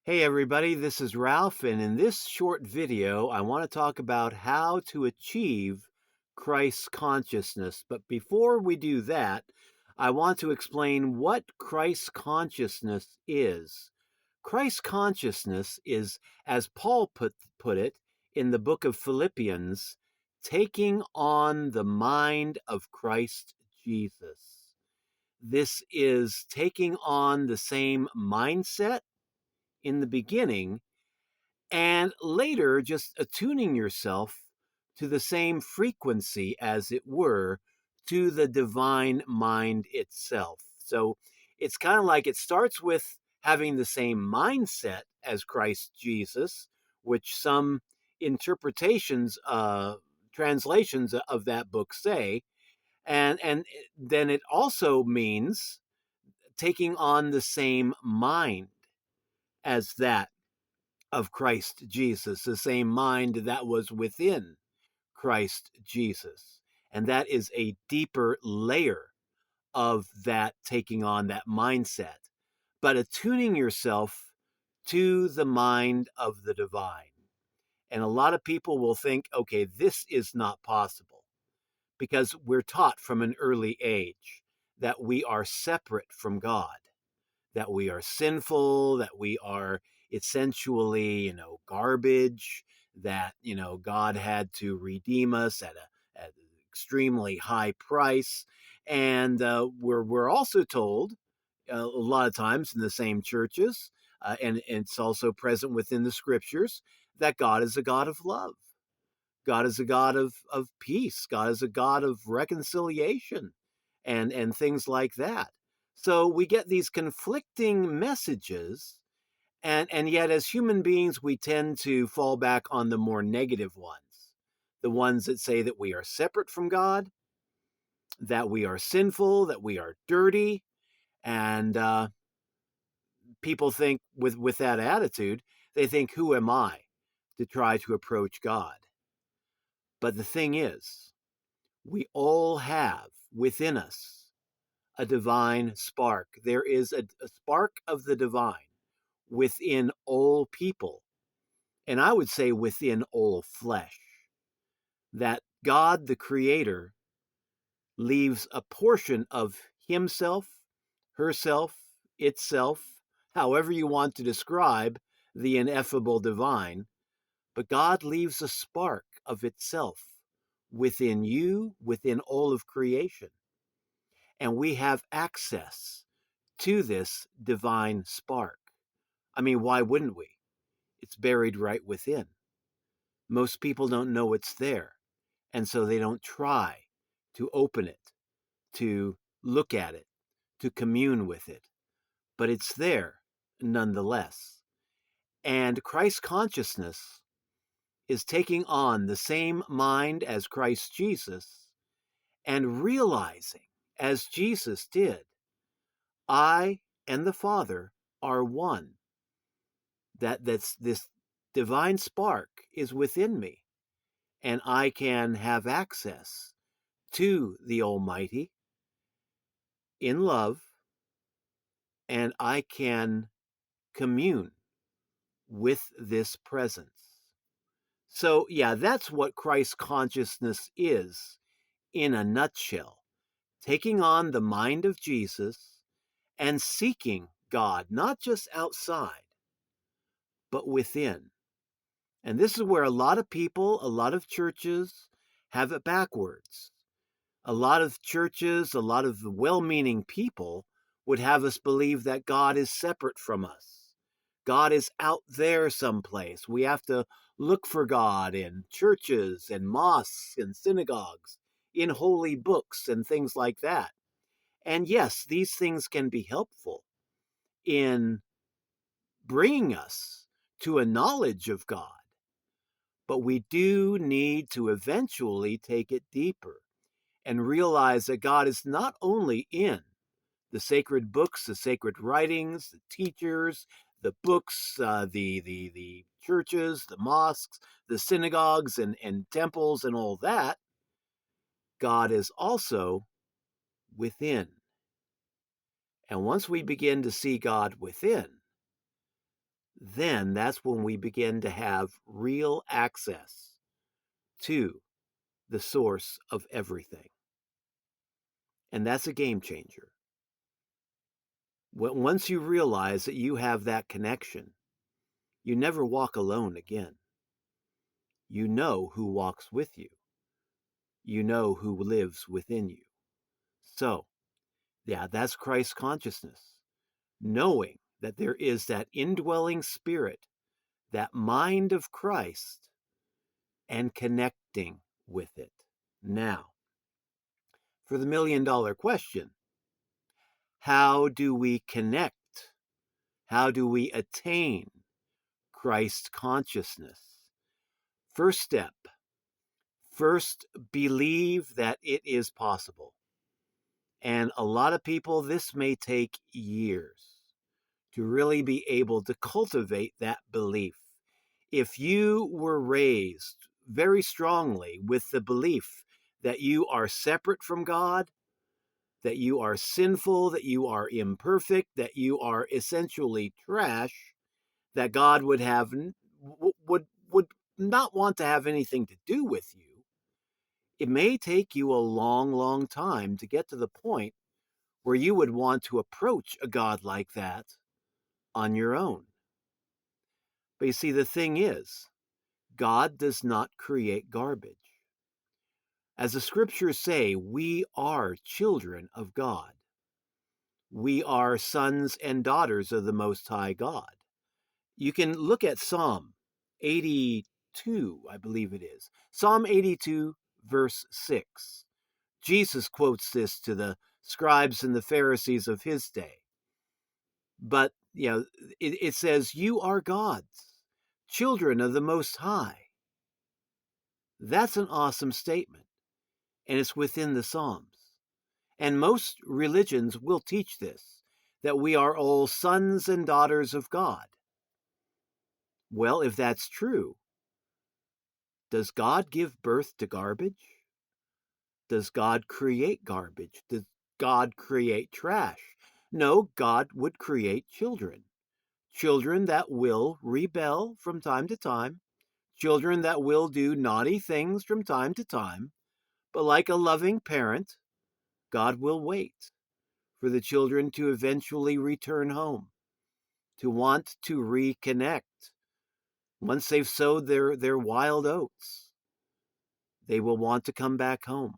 Hey everybody, this is Ralph, and in this short video, I want to talk about how to achieve Christ consciousness. But before we do that, I want to explain what Christ consciousness is. Christ consciousness is, as Paul put it in the book of Philippians, taking on the mind of Christ Jesus. This is taking on the same mindset in the beginning and later just attuning yourself to the same frequency, as it were, to the divine mind itself. So it's kind of like it starts with having the same mindset as Christ Jesus, which some interpretations, translations of that book say. And then it also means taking on the same mind as that of Christ Jesus, the same mind that was within Christ Jesus. And that is a deeper layer of that taking on that mindset, but attuning yourself to the mind of the divine. And a lot of people will think, okay, this is not possible because we're taught from an early age that we are separate from God, that we are sinful, that we are essentially, garbage, that, God had to redeem us at an extremely high price. And we're also told a lot of times in the same churches, and it's also present within the scriptures, that God is a God of love. God is a God of peace. God is a God of reconciliation and things like that. So we get these conflicting messages, and yet as human beings, we tend to fall back on the more negative ones, the ones that say that we are separate from God, that we are sinful, that we are dirty, and people think with that attitude, they think, who am I to try to approach God? But the thing is, we all have within us a divine spark. There is a spark of the divine within all people, and I would say within all flesh, that God, the Creator, leaves a portion of Himself, herself, itself, however you want to describe the ineffable divine, but God leaves a spark of itself within you, within all of creation. And we have access to this divine spark. I mean, why wouldn't we? It's buried right within. Most people don't know it's there, and so they don't try to open it, to look at it, to commune with it. But it's there nonetheless. And Christ consciousness is taking on the same mind as Christ Jesus and realizing, as Jesus did, I and the Father are one. That's this divine spark is within me, and I can have access to the Almighty in love, and I can commune with this presence. So, yeah, that's what Christ consciousness is in a nutshell. Taking on the mind of Jesus and seeking God, not just outside, but within. And this is where a lot of people, a lot of churches have it backwards. A lot of churches, a lot of well meaning people would have us believe that God is separate from us. God is out there someplace. We have to look for God in churches and mosques and synagogues, in holy books and things like that. And yes, these things can be helpful in bringing us to a knowledge of God. But we do need to eventually take it deeper and realize that God is not only in the sacred books, the sacred writings, the teachers, the books, the churches, the mosques, the synagogues and temples and all that. God is also within. And once we begin to see God within, then that's when we begin to have real access to the source of everything. And that's a game changer. Once you realize that you have that connection, you never walk alone again. You know who walks with you. You know who lives within you. So, yeah, that's Christ consciousness. Knowing that there is that indwelling spirit, that mind of Christ, and connecting with it. Now, for the $1,000,000 question, how do we connect? How do we attain Christ consciousness? First step, first believe that it is possible. And a lot of people, this may take years to really be able to cultivate that belief. If you were raised very strongly with the belief that you are separate from God, that you are sinful, that you are imperfect, that you are essentially trash, that God would not want to have anything to do with you, it may take you a long, long time to get to the point where you would want to approach a God like that on your own. But you see, the thing is, God does not create garbage. As the scriptures say, we are children of God. We are sons and daughters of the Most High God. You can look at Psalm 82, I believe it is. Psalm 82, verse 6. Jesus quotes this to the scribes and the Pharisees of his day. But, it says, you are God's, children of the Most High. That's an awesome statement, and it's within the Psalms. And most religions will teach this, that we are all sons and daughters of God. Well, if that's true, does God give birth to garbage? Does God create garbage? Does God create trash? No, God would create children. Children that will rebel from time to time, children that will do naughty things from time to time, but like a loving parent, God will wait for the children to eventually return home, to want to reconnect. Once they've sowed their wild oats, they will want to come back home.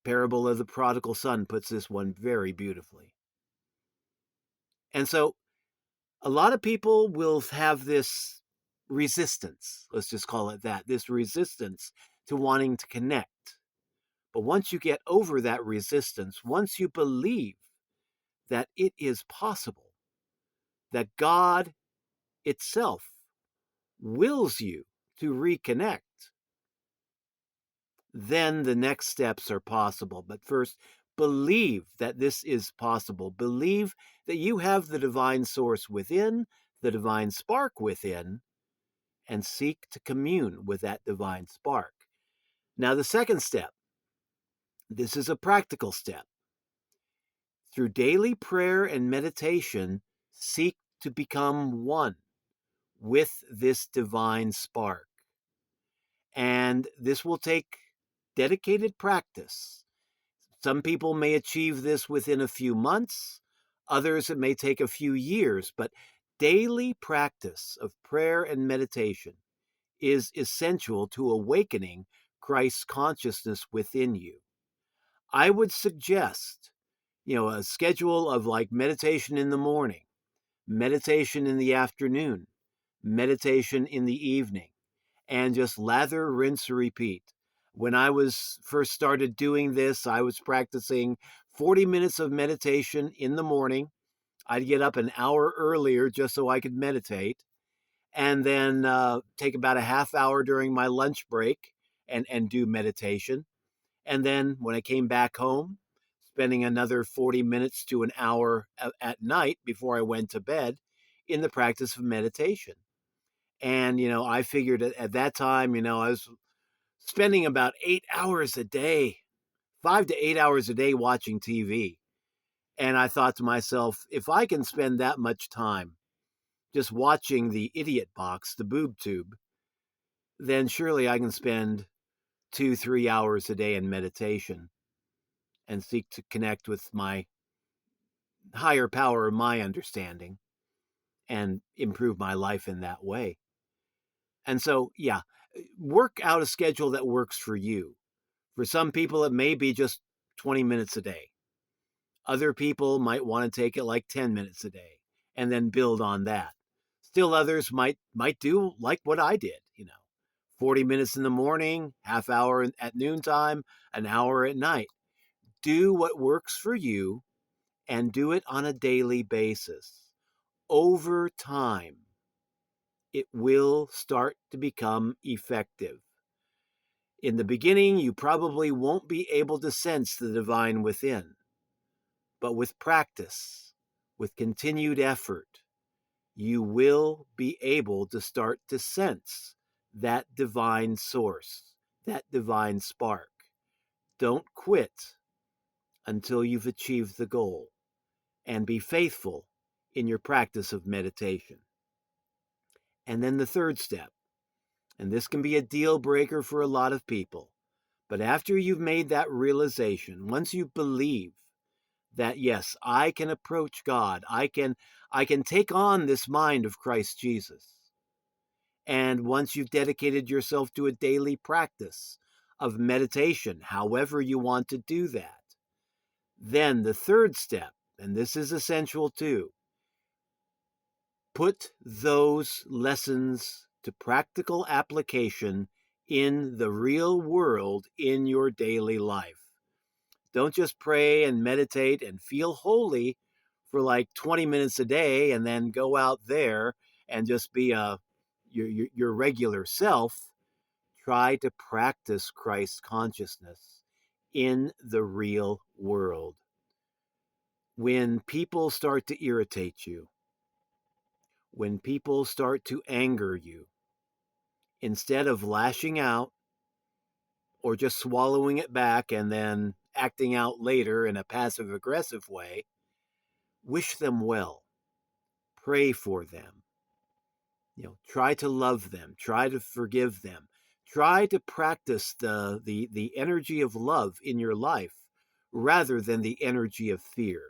Parable of the prodigal son puts this one very beautifully. And so a lot of people will have this resistance, let's just call it that, this resistance to wanting to connect. But once you get over that resistance, once you believe that it is possible, that God itself wills you to reconnect, then the next steps are possible. But first, believe that this is possible. Believe that you have the divine source within, the divine spark within, and seek to commune with that divine spark. Now, the second step, this is a practical step. Through daily prayer and meditation, seek to become one with this divine spark. And this will take dedicated practice. Some people may achieve this within a few months, others it may take a few years, but daily practice of prayer and meditation is essential to awakening Christ's consciousness within you. I would suggest, a schedule of like meditation in the morning, meditation in the afternoon, meditation in the evening, and just lather, rinse, repeat. When I was first started doing this, I was practicing 40 minutes of meditation in the morning. I'd get up an hour earlier just so I could meditate, and then take about a half hour during my lunch break and do meditation. And then when I came back home, spending another 40 minutes to an hour at night before I went to bed in the practice of meditation. And, I figured at that time, I was spending about 8 hours a day, 5 to 8 hours a day watching TV. And I thought to myself, if I can spend that much time just watching the idiot box, the boob tube, then surely I can spend 2-3 hours a day in meditation and seek to connect with my higher power of my understanding and improve my life in that way. And so, yeah, work out a schedule that works for you. For some people, it may be just 20 minutes a day. Other people might want to take it like 10 minutes a day and then build on that. Still others might do like what I did, 40 minutes in the morning, half hour at noontime, an hour at night. Do what works for you and do it on a daily basis. Over time, it will start to become effective. In the beginning, you probably won't be able to sense the divine within. But with practice, with continued effort, you will be able to start to sense that divine source, that divine spark. Don't quit until you've achieved the goal, and be faithful in your practice of meditation. And then the third step, and this can be a deal breaker for a lot of people, but after you've made that realization, once you believe that, yes, I can approach God, I can take on this mind of Christ Jesus. And once you've dedicated yourself to a daily practice of meditation, however you want to do that, then the third step, and this is essential too, put those lessons to practical application in the real world in your daily life. Don't just pray and meditate and feel holy for like 20 minutes a day and then go out there and just be your regular self. Try to practice Christ consciousness in the real world. When people start to irritate you, when people start to anger you, instead of lashing out or just swallowing it back and then acting out later in a passive aggressive way, wish them well, pray for them, try to love them, try to forgive them, try to practice the energy of love in your life rather than the energy of fear.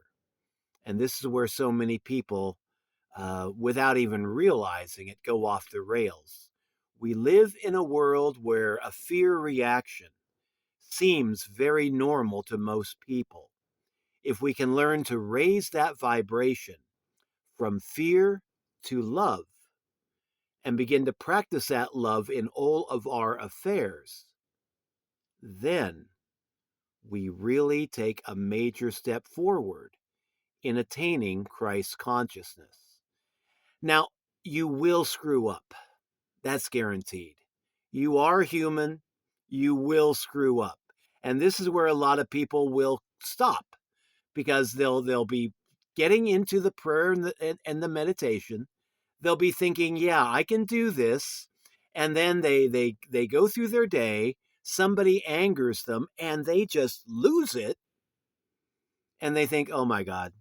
And this is where so many people, without even realizing it, go off the rails. We live in a world where a fear reaction seems very normal to most people. If we can learn to raise that vibration from fear to love and begin to practice that love in all of our affairs, then we really take a major step forward in attaining Christ consciousness. Now, you will screw up. That's guaranteed. You are human. You will screw up. And this is where a lot of people will stop because they'll be getting into the prayer and the meditation. They'll be thinking, yeah, I can do this. And then they go through their day, somebody angers them, and they just lose it. And they think, oh my God,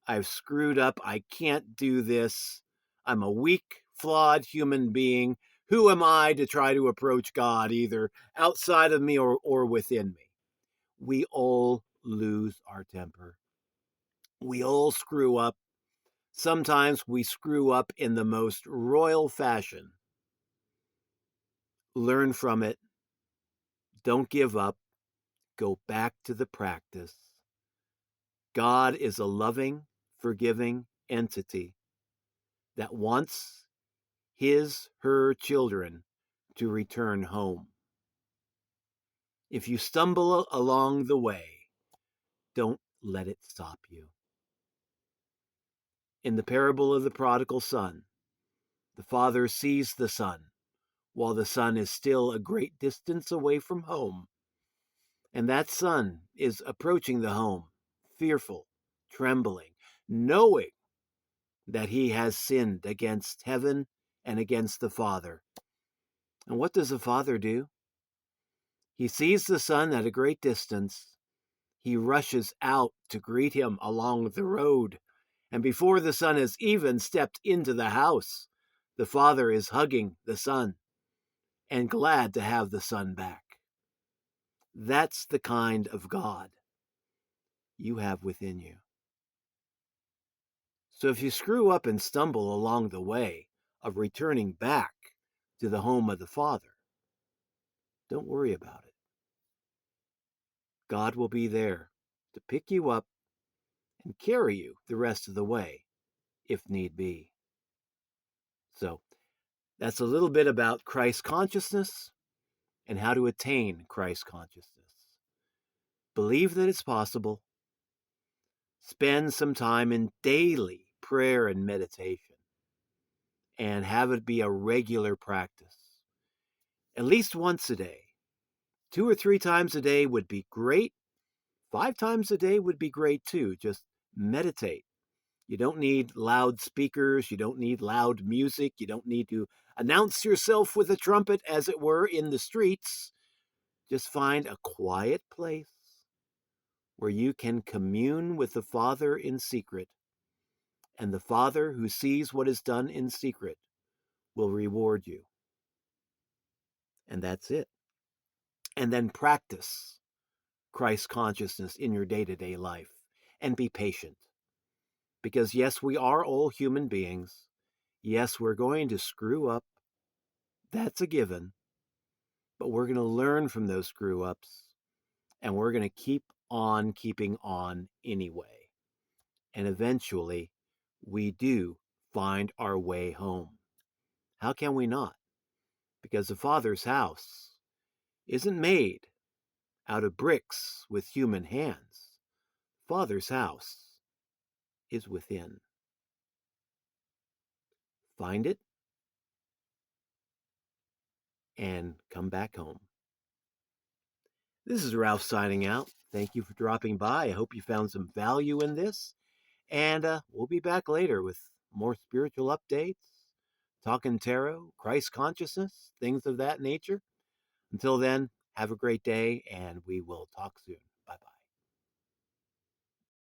I've screwed up. I can't do this. I'm a weak, flawed human being. Who am I to try to approach God either outside of me or within me? We all lose our temper. We all screw up. Sometimes we screw up in the most royal fashion. Learn from it. Don't give up. Go back to the practice. God is a loving, forgiving entity that wants her children to return home. If you stumble along the way, don't let it stop you. In the parable of the prodigal son, the father sees the son while the son is still a great distance away from home. And that son is approaching the home, fearful, trembling, knowing that he has sinned against heaven and against the Father. And what does the Father do? He sees the son at a great distance. He rushes out to greet him along the road And before the son has even stepped into the house, the father is hugging the son and glad to have the son back. That's the kind of God you have within you. So if you screw up and stumble along the way of returning back to the home of the Father, don't worry about it. God will be there to pick you up and carry you the rest of the way, if need be. So that's a little bit about Christ consciousness and how to attain Christ consciousness. Believe that it's possible. Spend some time in daily prayer and meditation, and have it be a regular practice. At least once a day. 2 or 3 times a day would be great. 5 times a day would be great too. Just meditate. You don't need loudspeakers. You don't need loud music. You don't need to announce yourself with a trumpet, as it were, in the streets. Just find a quiet place where you can commune with the Father in secret. And the Father who sees what is done in secret will reward you. And that's it. And then practice Christ consciousness in your day-to-day life and be patient. Because yes, we are all human beings. Yes, we're going to screw up. That's a given. But we're going to learn from those screw ups, and we're going to keep on keeping on anyway. And eventually, we do find our way home. How can we not? Because the Father's house isn't made out of bricks with human hands. Father's house is within. Find it and come back home. This is Ralph signing out. Thank you for dropping by. I hope you found some value in this. And we'll be back later with more spiritual updates, talking tarot, Christ consciousness, things of that nature. Until then, have a great day, and we will talk soon.